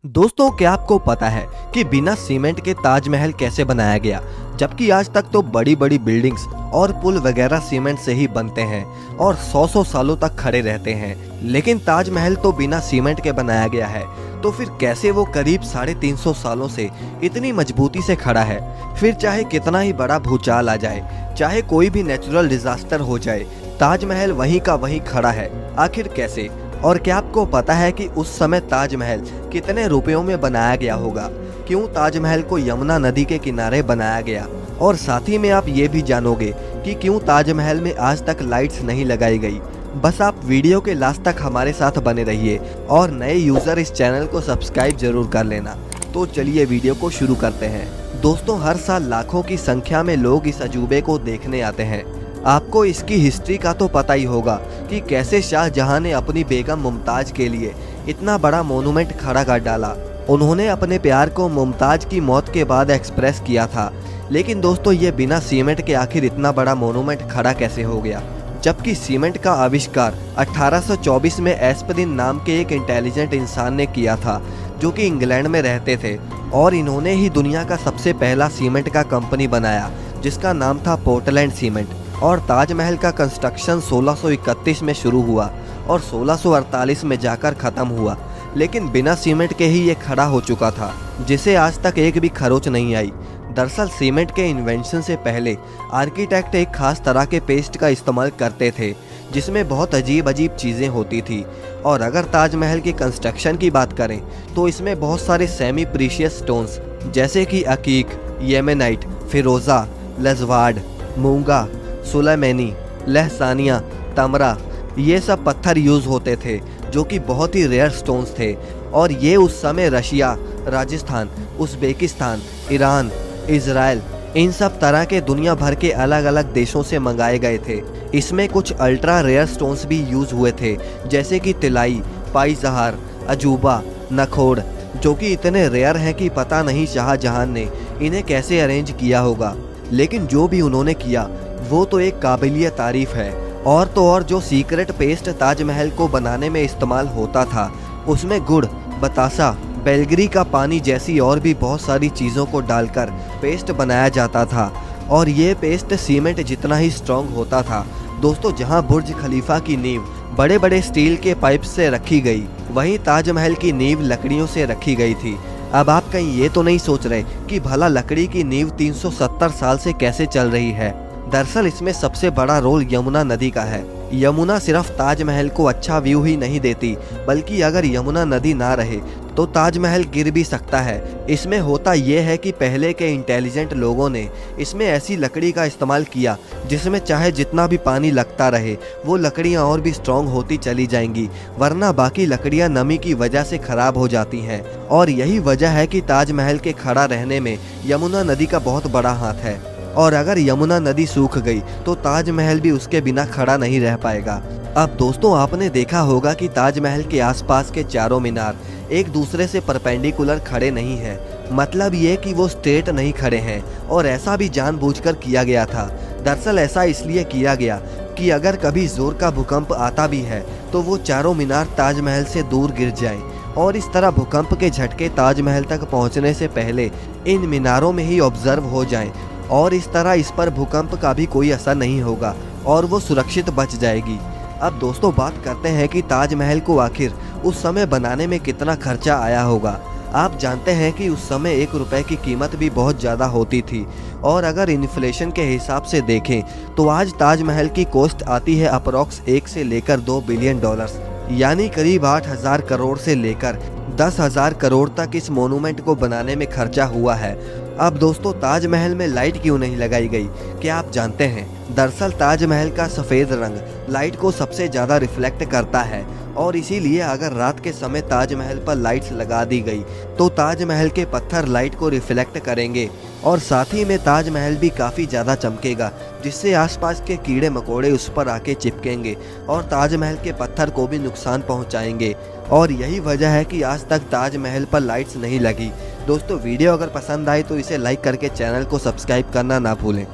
दोस्तों, क्या आपको पता है कि बिना सीमेंट के ताजमहल कैसे बनाया गया? जबकि आज तक तो बड़ी बड़ी बिल्डिंग्स और पुल वगैरह सीमेंट से ही बनते हैं और 100 सालों तक खड़े रहते हैं, लेकिन ताजमहल तो बिना सीमेंट के बनाया गया है। तो फिर कैसे वो करीब 350 सालों से इतनी मजबूती से खड़ा है? फिर चाहे कितना ही बड़ा भूचाल आ जाए, चाहे कोई भी नेचुरल डिजास्टर हो जाए, ताजमहल वहीं का वहीं खड़ा है। आखिर कैसे? और क्या आपको पता है कि उस समय ताजमहल कितने रुपयों में बनाया गया होगा? क्यों ताजमहल को यमुना नदी के किनारे बनाया गया? और साथ ही में आप ये भी जानोगे कि क्यों ताजमहल में आज तक लाइट्स नहीं लगाई गई। बस आप वीडियो के लास्ट तक हमारे साथ बने रहिए और नए यूजर इस चैनल को सब्सक्राइब जरूर कर लेना। तो चलिए वीडियो को शुरू करते हैं। दोस्तों, हर साल लाखों की संख्या में लोग इस अजूबे को देखने आते हैं। आपको इसकी हिस्ट्री का तो पता ही होगा कि कैसे शाहजहां ने अपनी बेगम मुमताज के लिए इतना बड़ा मोनूमेंट खड़ा कर डाला। उन्होंने अपने प्यार को मुमताज की मौत के बाद एक्सप्रेस किया था। लेकिन दोस्तों, ये बिना सीमेंट के आखिर इतना बड़ा मोनूमेंट खड़ा कैसे हो गया? जबकि सीमेंट का आविष्कार 1824 में एस्परिन नाम के एक इंटेलिजेंट इंसान ने किया था, जो कि इंग्लैंड में रहते थे, और इन्होंने ही दुनिया का सबसे पहला सीमेंट का कंपनी बनाया, जिसका नाम था पोर्टलैंड सीमेंट। और ताजमहल का कंस्ट्रक्शन 1631 में शुरू हुआ और 1648 में जाकर ख़त्म हुआ। लेकिन बिना सीमेंट के ही ये खड़ा हो चुका था, जिसे आज तक एक भी खरोच नहीं आई। दरअसल सीमेंट के इन्वेंशन से पहले आर्किटेक्ट एक खास तरह के पेस्ट का इस्तेमाल करते थे, जिसमें बहुत अजीब अजीब चीज़ें होती थी। और अगर ताजमहल की कंस्ट्रक्शन की बात करें तो इसमें बहुत सारे सेमी प्रीशियस स्टोन्स जैसे कि अकीक, येमेनाइट, फिरोज़ा, लजवाड, मूंगा, सुलेमानी, लहसानिया, तमरा, ये सब पत्थर यूज़ होते थे, जो कि बहुत ही रेयर स्टोन्स थे। और ये उस समय Russia, Rajasthan, Uzbekistan, Iran, Israel, इन सब तरह के दुनिया भर के अलग अलग देशों से मंगाए गए थे। इसमें कुछ अल्ट्रा रेयर स्टोन्स भी यूज़ हुए थे, जैसे कि तिलाई, पाई-जहार, अजूबा, नखोड़, जो कि इतने रेयर हैं कि पता नहीं शाहजहां ने इन्हें कैसे अरेंज किया होगा। लेकिन जो भी उन्होंने किया वो तो एक काबिलियत तारीफ है। और तो और जो सीक्रेट पेस्ट ताजमहल को बनाने में इस्तेमाल होता था, उसमें गुड़, बतासा, बेलगरी का पानी जैसी और भी बहुत सारी चीज़ों को डालकर पेस्ट बनाया जाता था। और ये पेस्ट सीमेंट जितना ही स्ट्रॉन्ग होता था। दोस्तों, जहां बुर्ज खलीफा की नींव बड़े बड़े स्टील के पाइप से रखी गई, वहीं ताजमहल की नींव लकड़ियों से रखी गई थी। अब आप कहीं ये तो नहीं सोच रहे कि भला लकड़ी की नींव 370 साल से कैसे चल रही है? दरअसल इसमें सबसे बड़ा रोल यमुना नदी का है। यमुना सिर्फ ताजमहल को अच्छा व्यू ही नहीं देती, बल्कि अगर यमुना नदी ना रहे तो ताजमहल गिर भी सकता है। इसमें होता यह है कि पहले के इंटेलिजेंट लोगों ने इसमें ऐसी लकड़ी का इस्तेमाल किया जिसमें चाहे जितना भी पानी लगता रहे, वो लकड़ियाँ और भी स्ट्रॉन्ग होती चली जाएंगी, वरना बाकी लकड़ियाँ नमी की वजह से खराब हो जाती हैं। और यही वजह है कि ताजमहल के खड़ा रहने में यमुना नदी का बहुत बड़ा हाथ है। और अगर यमुना नदी सूख गई तो ताजमहल भी उसके बिना खड़ा नहीं रह पाएगा। अब दोस्तों, आपने देखा होगा कि ताजमहल के आसपास के चारों मीनार एक दूसरे से परपेंडिकुलर खड़े नहीं हैं। मतलब ये कि वो स्ट्रेट नहीं खड़े हैं, और ऐसा भी जानबूझकर किया गया था। दरअसल ऐसा इसलिए किया गया कि अगर कभी जोर का भूकंप आता भी है तो वो चारों मीनार ताजमहल से दूर गिर जाएं, और इस तरह भूकंप के झटके ताजमहल तक पहुंचने से पहले इन मीनारों में ही ऑब्जर्व हो जाएं, और इस तरह इस पर भूकंप का भी कोई असर नहीं होगा और वो सुरक्षित बच जाएगी। अब दोस्तों, बात करते हैं कि ताजमहल को आखिर उस समय बनाने में कितना खर्चा आया होगा। आप जानते हैं कि उस समय 1 रुपए की कीमत भी बहुत ज़्यादा होती थी, और अगर इन्फ्लेशन के हिसाब से देखें तो आज ताजमहल की कॉस्ट आती है अप्रॉक्स 1 से लेकर 2 बिलियन डॉलर्स, यानी करीब 8,000 करोड़ से लेकर 10,000 करोड़ तक इस मोनूमेंट को बनाने में खर्चा हुआ है। अब दोस्तों, ताजमहल में लाइट क्यों नहीं लगाई गई, क्या आप जानते हैं? दरअसल ताजमहल का सफ़ेद रंग लाइट को सबसे ज़्यादा रिफ्लेक्ट करता है, और इसीलिए अगर रात के समय ताजमहल पर लाइट्स लगा दी गई तो ताजमहल के पत्थर लाइट को रिफ्लेक्ट करेंगे, और साथ ही में ताजमहल भी काफ़ी ज़्यादा चमकेगा, जिससे आसपास के कीड़े मकोड़े उस पर आके चिपकेंगे और ताजमहल के पत्थर को भी नुकसान पहुंचाएंगे। और यही वजह है कि आज तक ताजमहल पर लाइट्स नहीं लगी। दोस्तों, वीडियो अगर पसंद आए तो इसे लाइक करके चैनल को सब्सक्राइब करना ना भूलें।